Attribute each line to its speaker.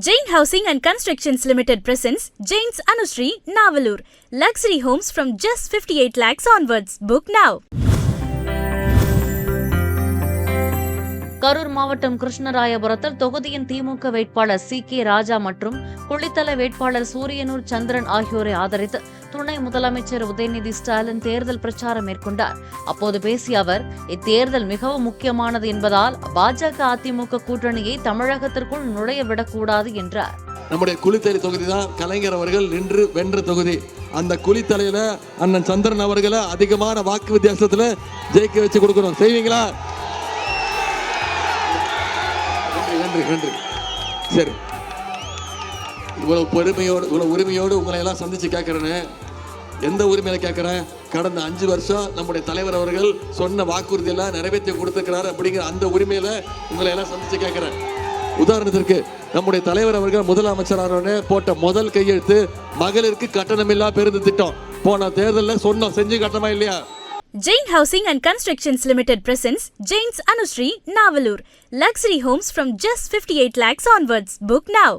Speaker 1: Jain Housing and Constructions Limited presents Jain's Anushree, Navalur. Luxury homes from just 58 lakhs onwards. Book now.
Speaker 2: Karur மாவட்டம் கிருஷ்ணராயபுரத்தில் தொகுதியின் திமுக வேட்பாளர் சி.கே. ராஜா மற்றும் குளித்தல வேட்பாளர் சூரியனூர் சந்திரன் ஆகியோரை ஆதரித்து துணை முதலமைச்சர் உதயநிதி ஸ்டாலின் தேர்தல் பிரச்சாரம் மேற்கொண்டார். அப்போது பேசிய அவர், இத்தேர்தல் மிகவும் முக்கியமானது என்பதால் பாஜக அதிமுக கூட்டணியை தமிழகத்திற்குள் நுழையவிடக்கூடாது என்றார்.
Speaker 3: நம்முடைய குளித்தலை தொகுதி தான் கலைஞர் அவர்கள் நின்று வென்ற தொகுதி. அந்த குளித்தலையில அண்ணன் சந்திரன் அவர்களை அதிகமான வாக்கு வித்தியாசத்துல ஜெயிக்க வச்சு கொடுக்கணும். செய்வீங்களா? நன்றி. சரி, இவ்வளவு பெருமையோடு இவ்வளவு உரிமையோடு உங்களை எல்லாம் சந்திச்சு கேட்கிறேன்னு. எந்த உரிமையில கேட்கிறேன்? கடந்த 5 வருஷம் நம்முடைய தலைவர் அவர்கள் சொன்ன வாக்குறுதி எல்லாம் நிறைவேற்றி கொடுத்துக்கிறார் அப்படிங்கிற அந்த உரிமையில உங்களை எல்லாம் சந்திச்சு கேட்கிறேன். உதாரணத்திற்கு, நம்முடைய தலைவர் அவர்கள் முதலமைச்சரான போட்ட முதல் கையெழுத்து மகளிருக்கு கட்டணமில்லா பேருந்து திட்டம். போன தேர்தலில் சொன்னோம், செஞ்சு கட்டணமா இல்லையா?
Speaker 1: Jain Housing and Constructions Limited presents Jain's Anushree, Navalur. Luxury homes from just 58 lakhs onwards. Book now.